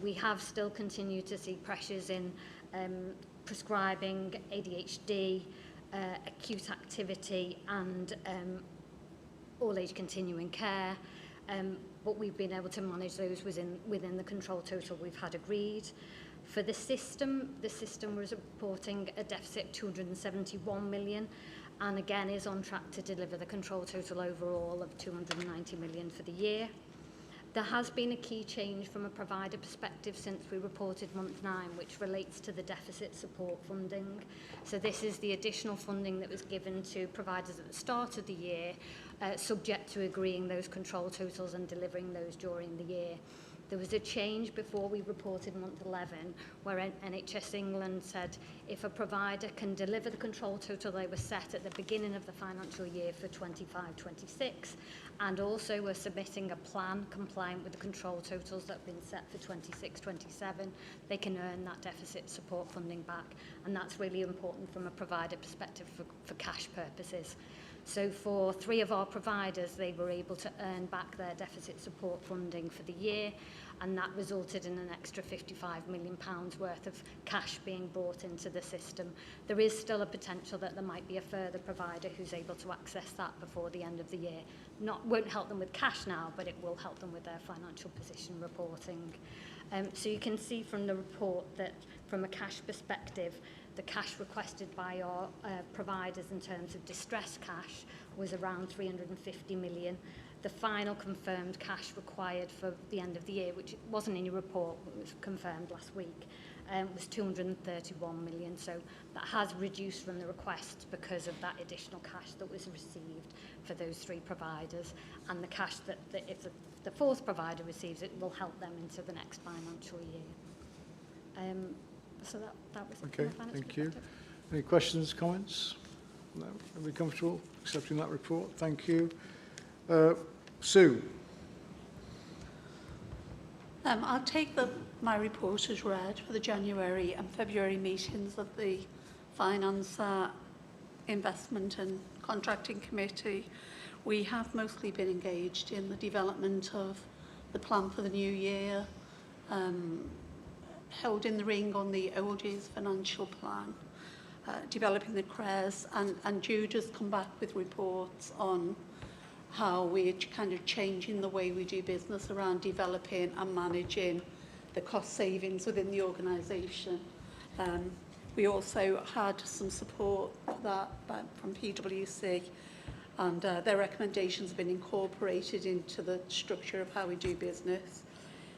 We have still continued to see pressures in prescribing, ADHD, acute activity and all-age continuing care, but we've been able to manage those within the control total we've had agreed. For the system was reporting a deficit of 271 million and again is on track to deliver the control total overall of 290 million for the year. There has been a key change from a provider perspective since we reported month 9, which relates to the deficit support funding. So this is the additional funding that was given to providers at the start of the year, subject to agreeing those control totals and delivering those during the year. There was a change before we reported month 11 where NHS England said if a provider can deliver the control total they were set at the beginning of the financial year for 25-26 and also were submitting a plan compliant with the control totals that have been set for 26-27, they can earn that deficit support funding back, and that's really important from a provider perspective for cash purposes. So for 3 of our providers, they were able to earn back their deficit support funding for the year, and that resulted in an extra £55 million worth of cash being brought into the system. There is still a potential that there might be a further provider who's able to access that before the end of the year. Won't help them with cash now, but it will help them with their financial position reporting. So you can see from the report that from a cash perspective, the cash requested by our providers in terms of distress cash was around 350 million. The final confirmed cash required for the end of the year, which wasn't in your report, but was confirmed last week, was 231 million. So that has reduced from the requests because of that additional cash that was received for those 3 providers. And the cash that if the 4th provider receives it will help them into the next financial year. So that was okay. Thank you. Any questions, comments? No. Are we comfortable accepting that report? Thank you. Sue. I'll take my report as read for the January and February meetings of the Finance, Investment and Contracting Committee. We have mostly been engaged in the development of the plan for the new year, held in the ring on the old year's financial plan, developing the CRES, and Jude has come back with reports on how we're kind of changing the way we do business around developing and managing the cost savings within the organisation. We also had some support for that from PwC, and their recommendations have been incorporated into the structure of how we do business.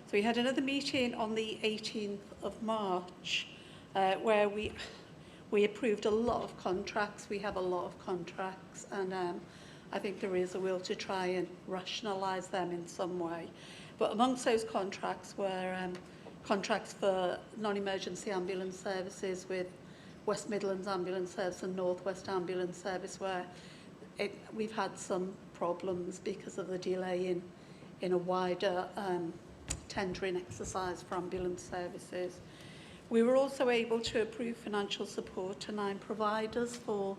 So we had another meeting on the 18th of March where we approved a lot of contracts. We have a lot of contracts, and I think there is a will to try and rationalise them in some way. But amongst those contracts were contracts for non-emergency ambulance services with West Midlands Ambulance Service and North West Ambulance Service, where we've had some problems because of the delay in a wider tendering exercise for ambulance services. We were also able to approve financial support to 9 providers for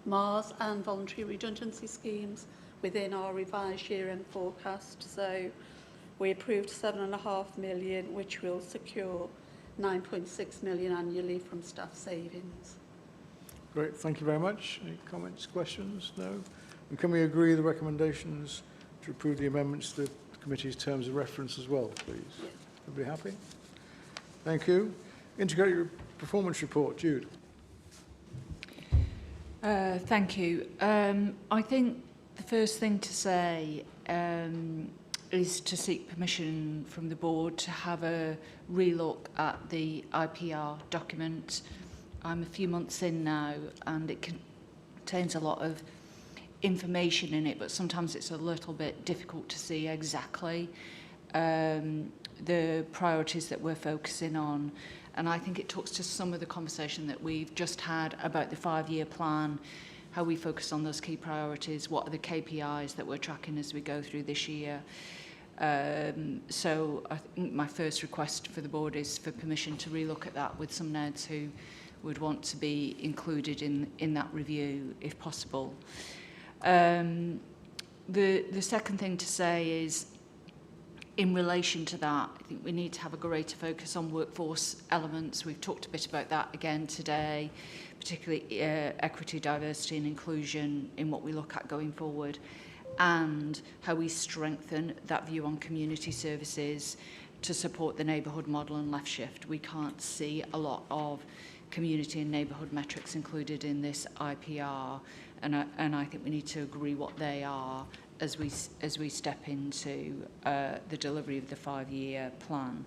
MARS and voluntary redundancy schemes within our revised year-end forecast. So we approved 7.5 million, which will secure 9.6 million annually from staff savings. Great, thank you very much. Any comments, questions? No? And can we agree the recommendations to approve the amendments to the committee's terms of reference as well, please? Yes. Everybody happy? Thank you. Integrated performance report, Jude. Thank you. I think the first thing to say is to seek permission from the board to have a relook at the IPR document. I'm a few months in now, and it contains a lot of information in it, but sometimes it's a little bit difficult to see exactly the priorities that we're focusing on. And I think it talks to some of the conversation that we've just had about the 5-year plan, how we focus on those key priorities, what are the KPIs that we're tracking as we go through this year. So I think my first request for the board is for permission to relook at that with some NEDs who would want to be included in that review if possible. The second thing to say is, in relation to that, I think we need to have a greater focus on workforce elements. We've talked a bit about that again today, particularly equity, diversity and inclusion in what we look at going forward, and how we strengthen that view on community services to support the neighbourhood model and left shift. We can't see a lot of community and neighbourhood metrics included in this IPR, and I think we need to agree what they are as we step into the delivery of the 5-year plan.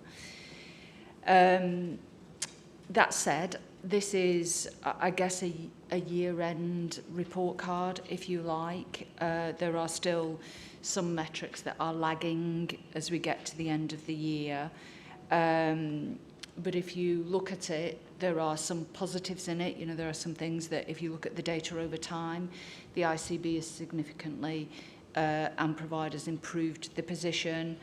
That said, this is, I guess, a year-end report card, if you like. There are still some metrics that are lagging as we get to the end of the year. But if you look at it, there are some positives in it. You know, there are some things that, if you look at the data over time, the ICB is significantly and providers improved the position.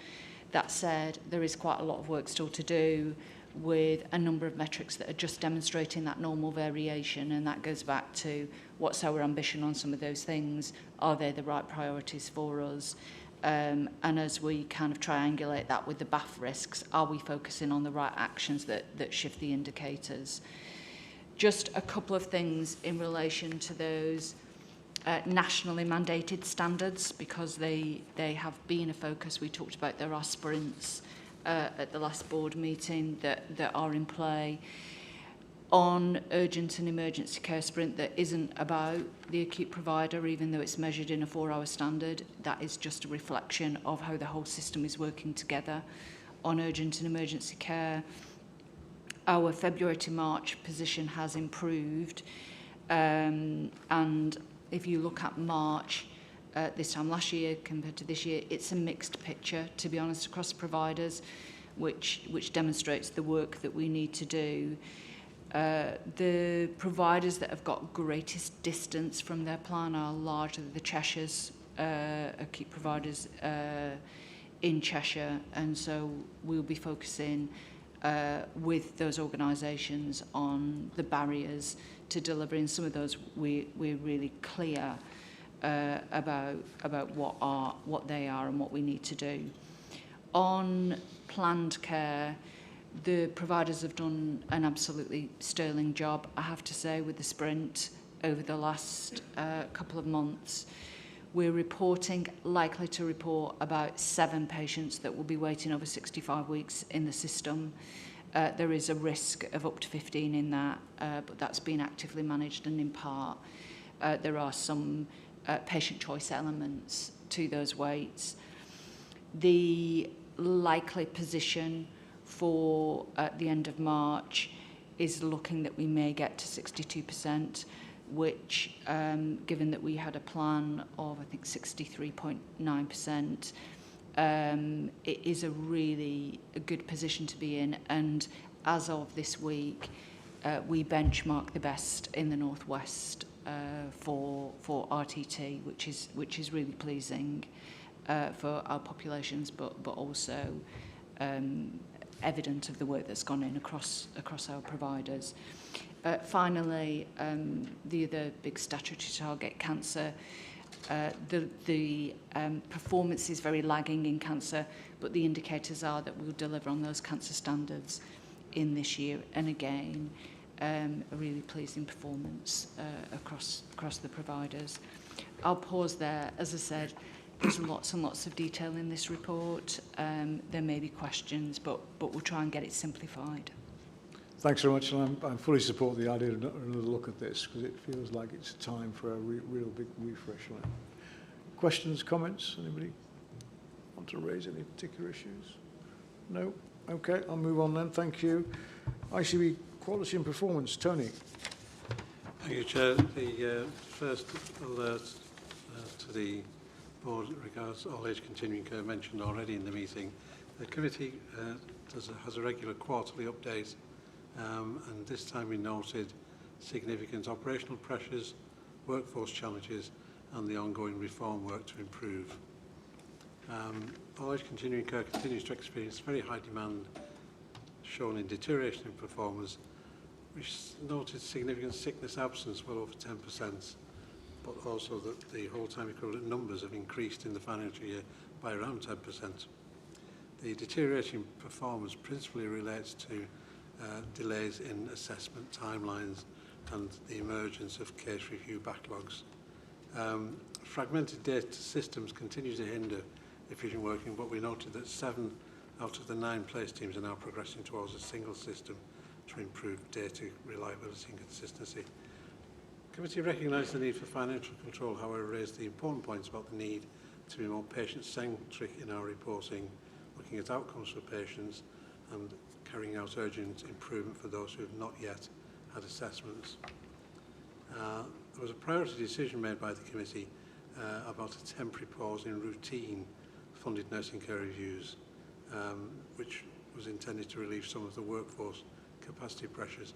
That said, there is quite a lot of work still to do with a number of metrics that are just demonstrating that normal variation, and that goes back to what's our ambition on some of those things. Are they the right priorities for us? And as we kind of triangulate that with the BAF risks, are we focusing on the right actions that shift the indicators? Just a couple of things in relation to those nationally mandated standards, because they have been a focus. We talked about there are sprints at the last board meeting that are in play. On urgent and emergency care sprint, that isn't about the acute provider, even though it's measured in a 4-hour standard. That is just a reflection of how the whole system is working together. On urgent and emergency care, our February to March position has improved, and if you look at March, this time last year compared to this year, it's a mixed picture, to be honest, across providers, which demonstrates the work that we need to do. The providers that have got greatest distance from their plan are largely the Cheshire's acute providers in Cheshire, and so we'll be focusing with those organisations on the barriers to delivering. Some of those we're really clear about what they are and what we need to do. On planned care, the providers have done an absolutely sterling job, I have to say, with the sprint over the last couple of months. We're likely to report about 7 patients that will be waiting over 65 weeks in the system. There is a risk of up to 15 in that, but that's been actively managed, and in part there are some patient choice elements to those waits. The likely position for the end of March is looking that we may get to 62%, which, given that we had a plan of, I think, 63.9%, it is a really good position to be in. And as of this week, we benchmark the best in the Northwest for RTT, which is really pleasing for our populations, but also evident of the work that's gone in across our providers. Finally, the other big statutory target, cancer. The performance is very lagging in cancer, but the indicators are that we'll deliver on those cancer standards in this year. And again, a really pleasing performance across the providers. I'll pause there. As I said, there's lots and lots of detail in this report. There may be questions, but we'll try and get it simplified. Thanks very much, and I fully support the idea of another look at this, because it feels like it's time for a real big refresh on it. Questions, comments? Anybody want to raise any particular issues? No? Okay, I'll move on then. Thank you. ICB Quality and Performance. Tony. Thank you, Chair. The first alert to the board regards old age continuing care mentioned already in the meeting. The committee has a regular quarterly update and this time we noted significant operational pressures, workforce challenges, and the ongoing reform work to improve. All age continuing care continues to experience very high demand, shown in deterioration in performance, which noted significant sickness absence, well over 10%, but also that the whole-time equivalent numbers have increased in the financial year by around 10%. The deteriorating performance principally relates to delays in assessment timelines and the emergence of case review backlogs. Fragmented data systems continue to hinder efficient working, but we noted that 7 out of the 9 place teams are now progressing towards a single system to improve data reliability and consistency. The committee recognised the need for financial control, however, raised the important points about the need to be more patient-centric in our reporting, looking at outcomes for patients and carrying out urgent improvement for those who have not yet had assessments. There was a priority decision made by the committee about a temporary pause in routine funded nursing care reviews, which was intended to relieve some of the workforce capacity pressures.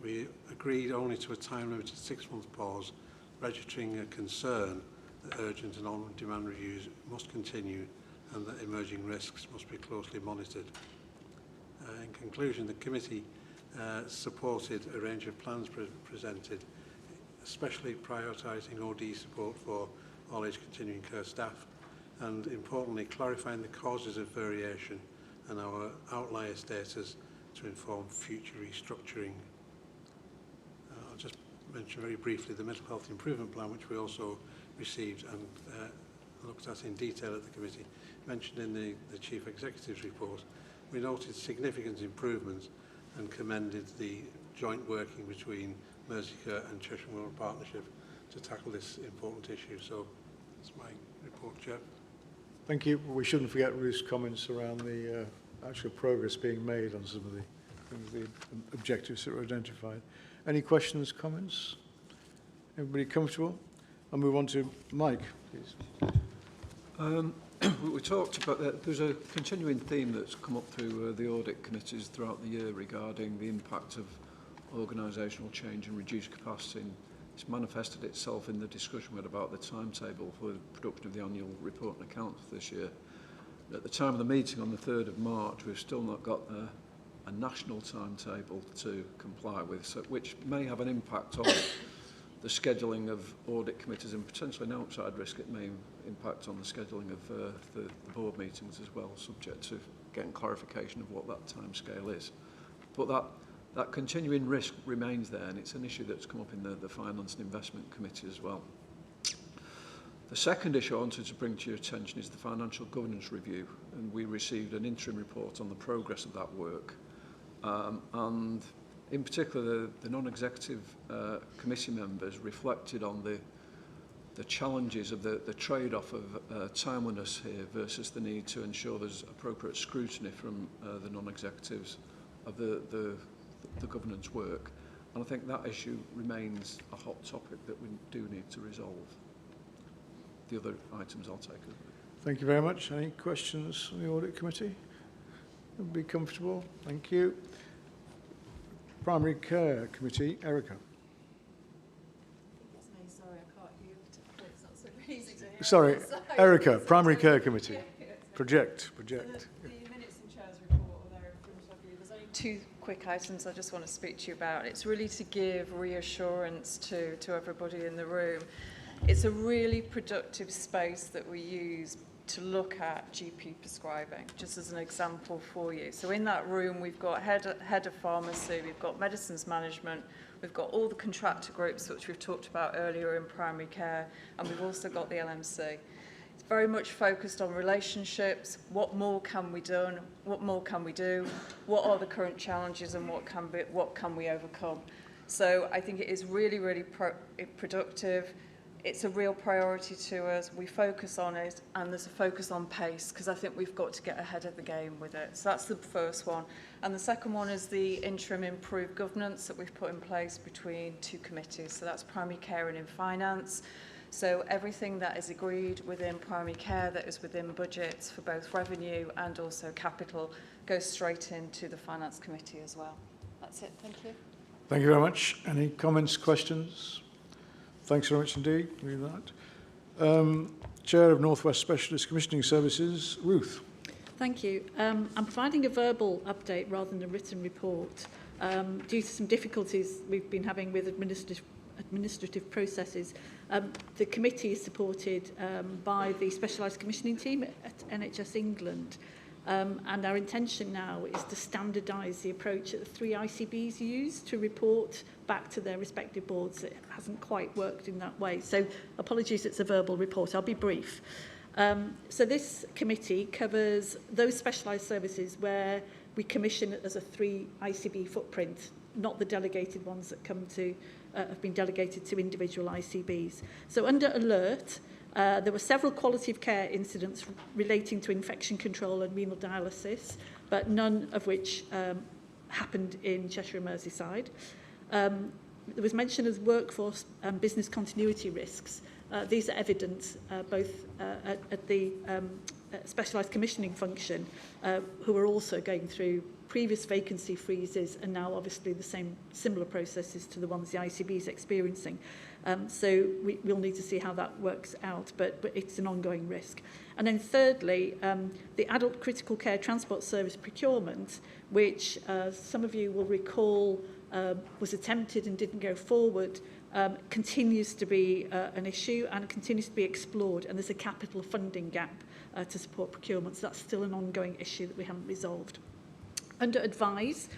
We agreed only to a time-limited 6-month pause, registering a concern that urgent and on-demand reviews must continue and that emerging risks must be closely monitored. In conclusion, the committee supported a range of plans presented, especially prioritising OD support for all age continuing care staff, and importantly clarifying the causes of variation and our outlier status to inform future restructuring. I'll just mention very briefly the mental health improvement plan, which we also received and looked at in detail at the committee. Mentioned in the Chief Executive's report, we noted significant improvements and commended the joint working between Merseyside and Cheshire World Partnership to tackle this important issue. So that's my report, Chair. Thank you. We shouldn't forget Ruth's comments around the actual progress being made on some of the objectives that were identified. Any questions, comments? Everybody comfortable? I'll move on to Mike, please. We talked about there's a continuing theme that's come up through the audit committees throughout the year regarding the impact of organisational change and reduced capacity. And it's manifested itself in the discussion we had about the timetable for the production of the annual report and accounts this year. At the time of the meeting on the 3rd of March, we've still not got a national timetable to comply with, so, which may have an impact on the scheduling of audit committees and potentially an outside risk. It may impact on the scheduling of the board meetings as well, subject to getting clarification of what that timescale is. But that continuing risk remains there, and it's an issue that's come up in the Finance and Investment Committee as well. The second issue I wanted to bring to your attention is the Financial Governance Review, and we received an interim report on the progress of that work. And in particular, the non-executive committee members reflected on the challenges of the trade-off of timeliness here versus the need to ensure there's appropriate scrutiny from the non-executives of the governance work. And I think that issue remains a hot topic that we do need to resolve. The other items I'll take. Thank you very much. Any questions from the Audit Committee? Be comfortable. Thank you. Primary Care Committee, Erica. It's me, sorry, I can't hear. It's not so easy to hear. Sorry, Erica, Primary Care Committee. Project. The minutes and chairs report are there in front of you. There's only 2 quick items I just want to speak to you about. It's really to give reassurance to everybody in the room. It's a really productive space that we use to look at GP prescribing, just as an example for you. So in that room, we've got head of pharmacy, we've got medicines management, we've got all the contractor groups, which we've talked about earlier in primary care, and we've also got the LMC. It's very much focused on relationships. What more can we do? What more can we do? What are the current challenges, and what can we overcome? So I think it is really, really productive. It's a real priority to us. We focus on it, and there's a focus on pace, because I think we've got to get ahead of the game with it. So that's the first one. And the second one is the interim improved governance that we've put in place between 2 committees. So that's primary care and in finance. So everything that is agreed within primary care that is within budgets for both revenue and also capital goes straight into the finance committee as well. That's it. Thank you. Thank you very much. Any comments, questions? Thanks very much indeed. Agree with that. Chair of North West Specialist Commissioning Services, Ruth. Thank you. I'm providing a verbal update rather than a written report due to some difficulties we've been having with administrative processes. The committee is supported by the specialised commissioning team at NHS England, and our intention now is to standardise the approach that the 3 ICBs use to report back to their respective boards. It hasn't quite worked in that way, so apologies, it's a verbal report. I'll be brief. So this committee covers those specialised services where we commission it as a 3 ICB footprint, not the delegated ones that come to have been delegated to individual ICBs. So under alert, there were several quality of care incidents relating to infection control and renal dialysis, but none of which happened in Cheshire and Merseyside. There was mention of workforce and business continuity risks. These are evident both at the specialised commissioning function, who are also going through previous vacancy freezes and now obviously the similar processes to the ones the ICB is experiencing. So we'll need to see how that works out, but it's an ongoing risk. And then thirdly, the adult critical care transport service procurement, which some of you will recall was attempted and didn't go forward, continues to be an issue and continues to be explored, and there's a capital funding gap to support procurement, so that's still an ongoing issue that we haven't resolved. Under advise,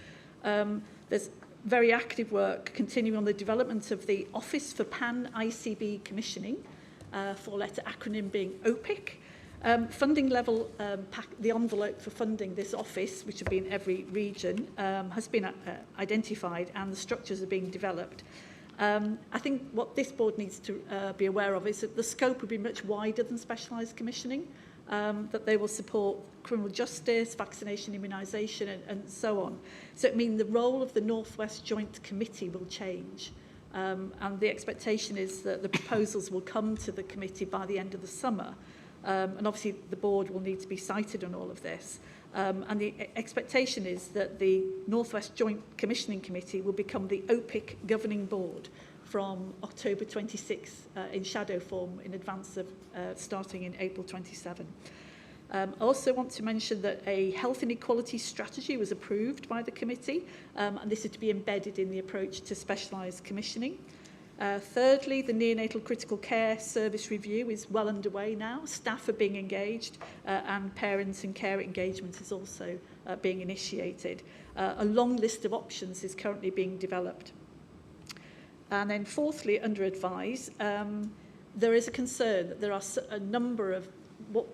there's very active work continuing on the development of the Office for Pan-ICB Commissioning, four-letter acronym being OPIC. Funding level, the envelope for funding this office, which will be in every region, has been identified and the structures are being developed. I think what this board needs to be aware of is that the scope will be much wider than specialised commissioning, that they will support criminal justice, vaccination, immunisation and so on. So it means the role of the North West Joint Committee will change. And the expectation is that the proposals will come to the committee by the end of the summer. And obviously the board will need to be cited on all of this. And the expectation is that the North West Joint Commissioning Committee will become the OPIC governing board from October 26 in shadow form in advance of starting in April 27. I also want to mention that a health inequality strategy was approved by the committee, and this is to be embedded in the approach to specialised commissioning. Thirdly, the neonatal critical care service review is well underway now. Staff are being engaged and parents and care engagement is also being initiated. A long list of options is currently being developed. And then fourthly, under advise, there is a concern that there are a number of what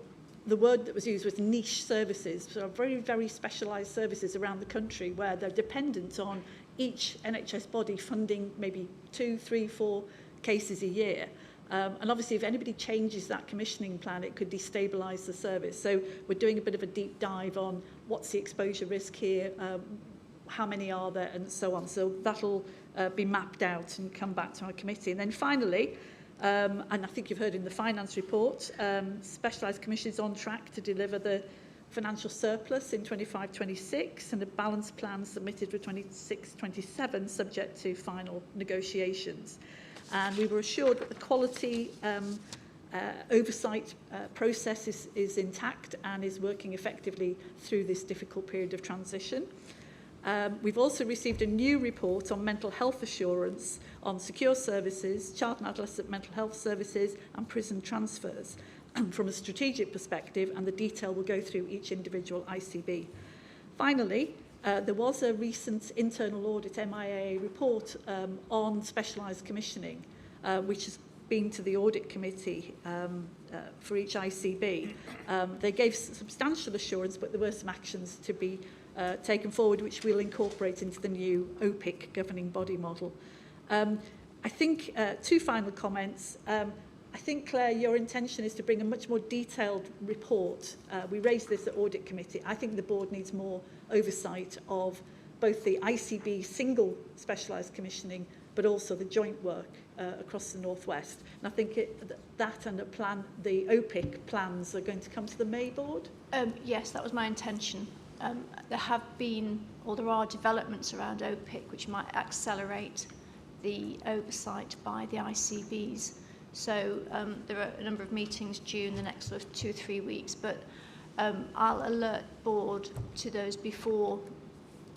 the word that was used was niche services, so very, very specialised services around the country where they're dependent on each NHS body funding maybe 2, 3, 4 cases a year. And obviously if anybody changes that commissioning plan, it could destabilise the service. So we're doing a bit of a deep dive on what's the exposure risk here, how many are there and so on. So that'll be mapped out and come back to our committee. And then finally, and I think you've heard in the finance report, Specialised Commission is on track to deliver the financial surplus in 25-26 and a balanced plan submitted for 26-27 subject to final negotiations. And we were assured that the quality oversight process is intact and is working effectively through this difficult period of transition. We've also received a new report on mental health assurance on secure services, child and adolescent mental health services and prison transfers from a strategic perspective, and the detail will go through each individual ICB. Finally, there was a recent internal audit MIA report on specialised commissioning, which has been to the audit committee for each ICB. They gave substantial assurance, but there were some actions to be taken forward, which we'll incorporate into the new OPIC governing body model. I think two final comments. I think, Claire, your intention is to bring a much more detailed report. We raised this at Audit Committee. I think the board needs more oversight of both the ICB single specialised commissioning, but also the joint work across the North West. And I think that and the OPIC plans are going to come to the May board? Yes, that was my intention. there have been, or there are developments around OPIC which might accelerate the oversight by the ICBs. So there are a number of meetings due in the next sort of 2 or 3 weeks, but I'll alert board to those before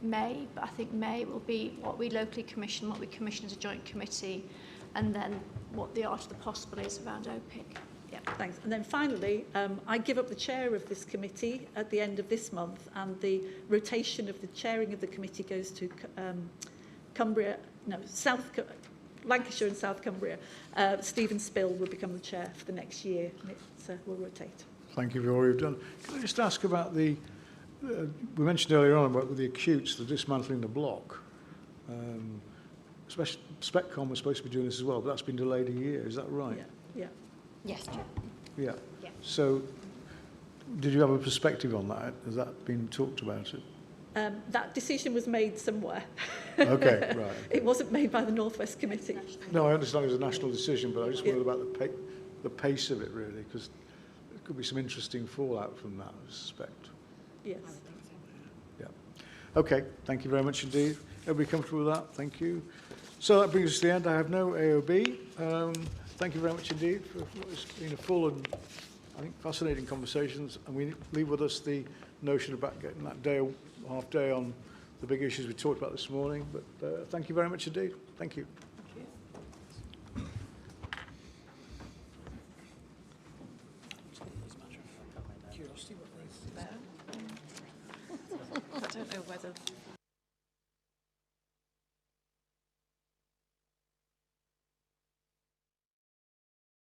May, but I think May will be what we locally commission, what we commission as a joint committee, and then what the art of the possible is around OPIC. Yeah, thanks. And then finally, I give up the chair of this committee at the end of this month, and the rotation of the chairing of the committee goes to Lancashire and South Cumbria. Stephen Spill will become the chair for the next year, and it will rotate. Thank you for all you've done. Can I just ask about the, we mentioned earlier on about the acutes, the dismantling the block. Speccom was supposed to be doing this as well, but that's been delayed a year, is that right? Yeah. Yes, Chair. Yeah. Yeah. So, did you have a perspective on that? Has that been talked about? That decision was made somewhere. Okay, right. It wasn't made by the North West Committee. No, I understand it was a national decision, but I just wondered about the pace of it, really, because there could be some interesting fallout from that, I suspect. Yes. Yeah. Okay, thank you very much indeed. Everybody comfortable with that? Thank you. So that brings us to the end. I have no AOB. Thank you very much indeed for what's been a full and, I think, fascinating conversations. And we leave with us the notion about getting that day, half day on the big issues we talked about this morning. But thank you very much indeed. Thank you. I don't know whether